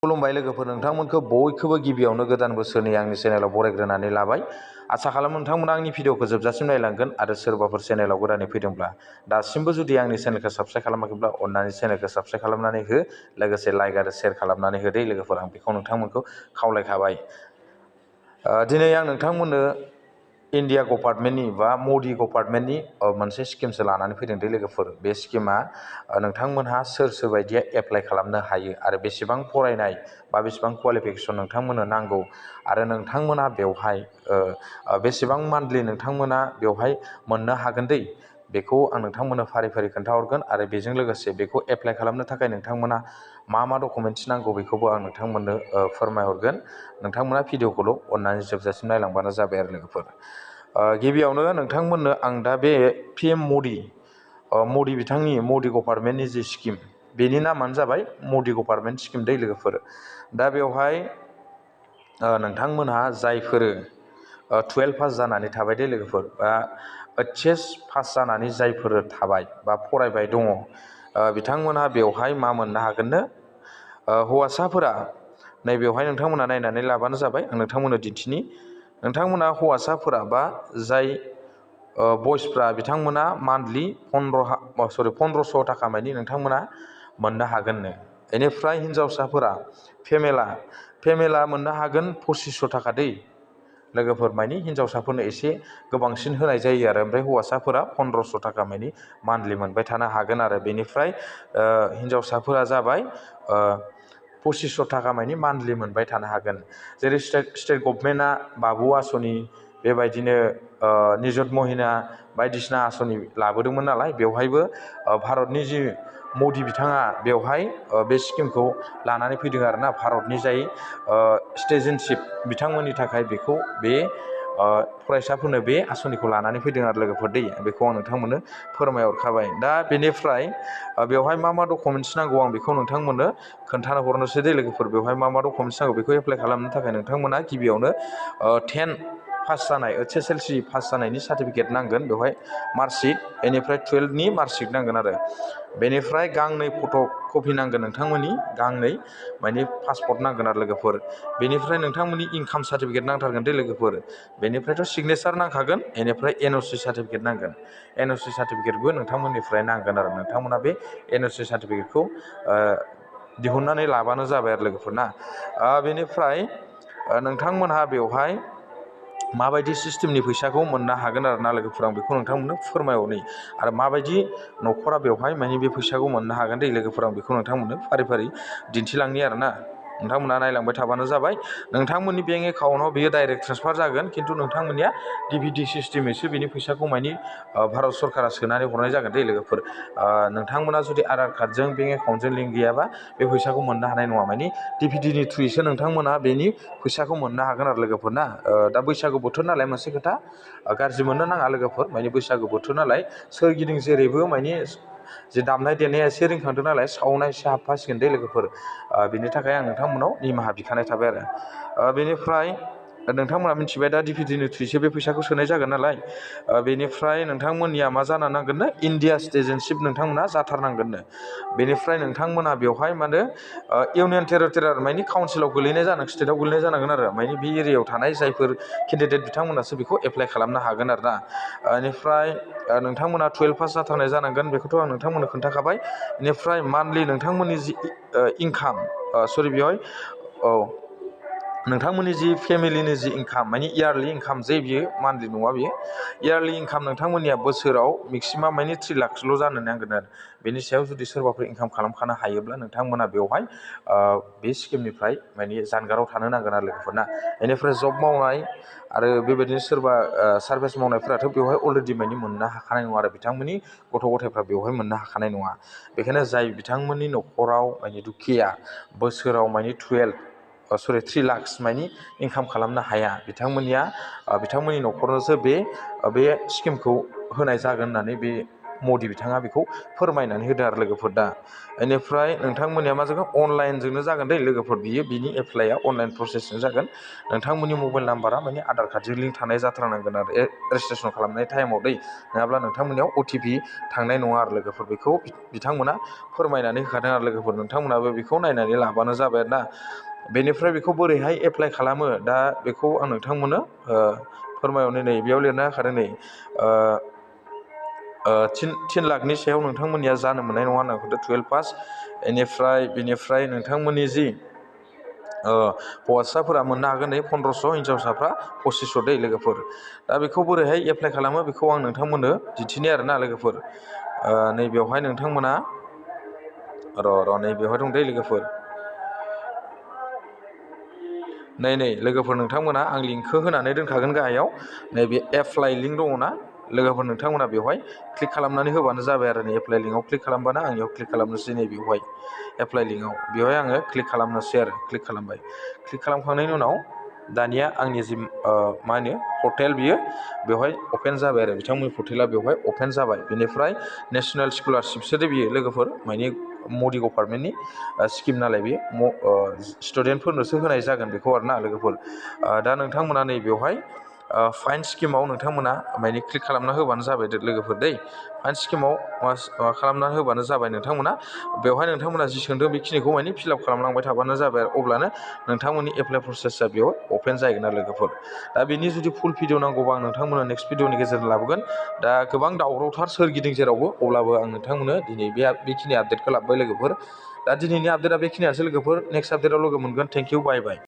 खुलुमबाय लोगोफोर, नोंथांमोनखौ बयखौबो गिबियावनो गोदान बोसोरनि आंनि चेनेलाव बरायग्रोनानै लाबाय। आसा खालामो नोंथांमोना आंनि भिडिअखौ जोबजासिम नायलांगोन आरो सोरबाफोर चेनेलाव गोदानै फैदोंब्ला दासिमबो जुदि आंनि चेनेलखौ साबस्क्राइब खालामाखैब्ला अननानै चेनेलखौ साबस्क्राइब खालामनानै हो, लोगोसे लाइक आरो शेयार खालामनानै हो दे लोगोफोर, आं बेखौ नोंथांमोनखौ खावलायखाबाय। दिनै आं नोंथांमोननो इन्डिया गभर्नमेन्टनि बा मदि गभर्नमेन्टनि मोनसे स्किमसो लानानै फैदों दे लोगोफोर। बे स्किमा नोंथांमोनहा सोर बायदिया एप्लाइ खालामनो हायो आरो बेसेबां फरायनाय बा बेसेबां क्वालिफिकेसन नोंथांमोननो नांगौ आरो नोंथांमोना बेवहाय बेसेबां मान्थलि नोंथांमोना बेवहाय मोननो हागोन दै, बेखौ आं नोंथांमोननो फारि फारि खोन्थाहरगोन। आरो बेजों लोगोसे बेखौ एप्लाइ खालामनो थाखाय नोंथांमोना मा डकुमेन्ट्स नांगौ बेखौबो आं नोंथांमोननो फोरमायहरगोन। नोंथांमोना भिडिअखौल' अननानै जोबजासिम नायलांबानो जाबाय आरो लोगोफोर। गिबियावनो नोंथांमोननो आं दा बे PM मदि बिथांनि मदि गभर्नमेन्टनि जि स्किम, बेनि नामानो जाबाय मदि गभर्नमेन्ट स्किम दै लोगोफोर। दा बेवहाय नोंथांमोनहा जायफोर 12 पास जानानै थाबाय दे लोगोफोर, बा HS पास जानानै जायफोर थाबाय बा फरायबाय दङ, बिथांमोनहा बेवहाय मा मोननो हागोननो, हौवासाफोरा नैबेवहाय नोंथांमोना नायनानै लाबानो जाबाय। आं नोंथांमोननो दिन्थिनि। नोंथांमोना हौवासाफोरा बा जाय बयसफ्रा बिथांमोना मान्थलि 1500 थाखा मानि नोंथांमोना मोननो हागोननो। बेनिफ्राय हिन्जावसाफोरा फेमेला मोननो हागोन 2500 थाखा दै लोगोफोर, मानि हिन्जावसाफोरनो एसे गोबांसिन होनाय जायो आरो। ओमफ्राय हौवासाफोरा 1500 थाखा मानि मान्थलि मोनबाय थानो हागोन आरो। बेनिफ्राय हिन्जावसाफोरा जाबाय 2500 थाखा मानि मान्थलि मोनबाय थानो हागोन। जेरै स्टेट गभर्नमेन्टआ बाबु आसनि, बेबायदिनो निजुत महिना बायदिसिना आसनि लाबोदोंमोन नालाय, बेवहायबो भारतनि जि मदि बिथाङा बेवहाय बे स्किमखौ लानानै फैदों आरोना। भारतनि जाय सिटिजेनशिप बिथांमोननि थाखाय बेखौ बे फरायसाफोरनो बे आसनिखौ लानानै फैदों आरो लोगोफोर दै, बेखौ आं नोंथांमोननो फोरमायहरखाबाय। दा बेनिफ्राय बेवहाय मा डकुमेन्ट्स नांगौ आं बेखौ नोंथांमोननो खोन्थानो हरनोसै दे लोगोफोर। बेवहाय मा डकुमेन्ट्स नांगौ बेखौ एप्लाइ खालामनो थाखाय नोंथांमोना गिबियावनो 10 पास जानाय HSLC पास जानायनि सार्टिफिकेट नांगोन बेवहाय, मार्कशिट। बेनिफ्राय 12नि मार्कशिट नांगोन आरो। बेनिफ्राय गांनै फट' कपि नांगोन नोंथांमोननि, गांनै मानि पासपर्ट नांगोन आरो लोगोफोर। बेनिफ्राय नोंथांमोननि इनकाम सार्टिफिकेट नांथारगोन दे लोगोफोर। बेनिफ्रायथ' सिगनेसार नांखागोन। बेनिफ्राय NOC सार्टिफिकेट नांगोन, NOC सार्टिफिकेटबो नोंथांमोननिफ्राय नांगोन आरो। नोंथांमोना बे NOC सार्टिफिकेटखौ दिहुननानै लाबानो जाबाय आरो लोगोफोर ना। बेनिफ्राय नोंथांमोनहा बेवहाय माबायदि सिस्टेमनि फैसाखौ मोननो हागोन आरो ना लोगोफोर, आं बेखौ नोंथांमोननो फोरमायहरनि। आरो माबायदि न'खरा बेवहाय मानि बे फैसाखौ मोननो हागोन दे लोगोफोर, आं बेखौ नोंथांमोननो फारि फारि दिन्थिलांनि आरोना। नोंथांमोना नायलांबाय थाबानो जाबाय। नोंथांमोननि बेंक एकाउन्टआव बेयो डाइरेक्ट ट्रेन्सफार जागोन, खिन्थु नोंथांमोननिया DVD सिस्टेमैसो बिनि फैसाखौ मानि भारत सरकारा सोनानै हरनाय जागोन दे लोगोफोर। नोंथांमोना जुदि आधार कार्डजों बेंक एकाउन्टजों लिंक गैयाबा बे फैसाखौ मोननो हानाय नङा। मानि DVDनि थ्रुयैसो नोंथांमोना बेनि फैसाखौ मोननो हागोन आरो लोगोफोर ना। दा बैसागु बोथोर नालाय मोनसे खोथा गाज्रि मोननो नाङा लोगोफोर, मानि बैसागु बोथोर नालाय सोरगिदिं जेरैबो मानि जे दामनाय देनाया एसे रिंखांदों नालाय सावनाय एसे हाबफासिगोन दे लोगोफोर। बिनि थाखाय आं नोंथांमोनाव निमाहा बिखानाय थाबाय आरो। बेनिफ्राय नोंथांमोना मिथिबाय दा DVDनि थ्रुयैसो बे फैसाखौ सोनाय जागोन नालाय। बेनिफ्राय नोंथांमोननिया मा जानो नांगोननो, इन्डिया सिटिजेनशिप नोंथांमोना जाथारनांगोननो। बेनिफ्राय नोंथांमोना बेवहाय मा होनो, इउनियन टेरिटरियेल मानि काउन्सिलाव गोलैनाय जानांगोन, स्टेटआव गोलैनाय जानांगोन आरो। मानि बे एरियायाव थानाय जायफोर केन्डिडेट बिथांमोनासो बेखौ एप्लाइ खालामनो हागोन आरो ना। बेनिफ्राय नोंथांमोना 12 पास जाथारनाय जानांगोन, बेखौथ' आं नोंथांमोननो खोन्थाखाबाय। बेनिफ्राय मान्थलि नोंथांमोननि जि इनकाम, सरि नोंथांमोननि जि फेमिलिनि जि इनकाम, मानि इयारलि इनकाम जे बियो मान्थलि नङा बियो, इयारलि इनकाम नोंथांमोननिया बोसोराव मेक्सिमाम मानि 3 लाखसोल' जानो नांगोन आरो। बेनि सायाव जुदि सोरबाफोर इनकाम खालामखानो हायोब्ला नोंथांमोना बेवहाय बे स्किमनिफ्राय मानि जानगाराव थानो नांगोन आरो लोगोफोर ना। बेनिफ्राय जब मावनाय आरो बेबायदिनो सोरबा सार्भिस मावनायफोराथ' बेवहाय अलरेडि मानि मोननो हाखानाय नङा आरो। बिथांमोननि गथ' गथायफ्रा बेवहाय मोननो हाखानाय नङा। बेखायनो जाय बिथांमोननि न'खराव मानि दुखिया, बोसोराव मानि 3 लाख मानि इनकाम खालामनो हाया, बिथांमोननि न'खरनोसो बे स्किमखौ होनाय जागोन होननानै बे मदि बिथाङा बेखौ फोरमायनानै होदों आरो लोगोफोर। दा बेनिफ्राय नोंथांमोननिया मा जागोन अनलाइनजोंनो जागोन दै लोगोफोर, बिनि एप्लाइआ अनलाइन प्रसेसजों जागोन। नोंथांमोननि मबाइल नाम्बारा माने आधार कार्डजों लिंक थानाय जाथारनांगोन आरो रेजिस्ट्रेसन खालामनाय टाइमाव दै, नङाब्ला नोंथांमोननियाव OTP थांनाय नङा आरो लोगोफोर। बेखौ बिथांमोना फोरमायनानै होखादों आरो लोगोफोर, नोंथांमोनाबो बेखौ नायनानै लाबानो जाबाय आरो ना। बेनिफ्राय बेखौ बोरैहाय एप्लाइ खालामो, दा बेखौ आं नोंथांमोननो फोरमायहरनो नै बेयाव लिरना होखादों नै 3 लाखनि सायाव नोंथांमोननिया जानो मोननाय नङा होनना होदों 12 पास। बेनिफ्राय नोंथांमोननि जि हौवासाफोरा मोननो हागोन नै 1500, हिन्जावसाफ्रा 2500 दै लोगोफोर। दा बेखौ बोरैहाय एप्लाइ खालामो बेखौ आं नोंथांमोननो दिन्थिनो आरोना लोगोफोर। नैबेयावहाय नोंथांमोना नैबेवहाय दं दै लोगोफोर, नै लोगोफोर नोंथांमोना आं लिंकखौ होनानै दोनखागोन गाहायाव, नैबे एप्लाइ लिंक दङ ना लोगोफोर, नोंथांमोना बेवहाय क्लिक खालामनानै होबानो जाबाय आरो। नै एप्लाइ लिंकआव क्लिक खालामबानो आंनियाव क्लिक खालामनोसै, नै बेवहाय एप्लाइ लिंकआव बेवहाय आङो क्लिक खालामनोसै आरो। क्लिक खालामबाय, क्लिक खालामखांनायनि उनाव दानिया आंनि जि मा होनो पर्टेल, बियो बेवहाय अपेन जाबाय आरो, बिथांमोननि पर्टेला बेवहाय अपेन जाबाय। बेनिफ्राय नेसनेल स्कलारशिपसो बेयो लोगोफोर, माने मदि गभार्नमेन्टनि स्किम नालाय बेयो स्टुडेन्टफोरनोसो होनाय जागोन बेखौ आरो ना लोगोफोर। दा नोंथांमोना नै बेवहाय फाइन्ड स्किमाव नोंथांमोना माने क्लिक खालामना होबानो जाबाय लोगोफोर दै। फाइन्ड स्किमाव खालामनानै होबानो जाबाय नोंथांमोना, बेवहाय नोंथांमोना जि सोंदों बेखिनिखौ माने फिलआप खालामलांबाय थाबानो जाबाय आरो, अब्लानो नोंथांमोननि एप्लाइ प्रसेसआ बेयाव अपेन जाहैगोन आरो लोगोफोर। दा बेनि जुदि फुल भिडिअ नांगौबा आं नोंथांमोननो नेक्स्ट भिडिअनि गेजेरजों लाबोगोन। दा गोबां दावरावथार सोरगिदिं जेरावबो, अब्लाबो आं नोंथांमोननो दिनै बेखिनि आपडेटखौ लाबोबाय लोगोफोर। दा दिनैनि आपडेटआ बेखिनियानोसै लोगोफोर, नेक्स्ट आपडेटआव लोगो मोनगोन। Thank you, bye bye.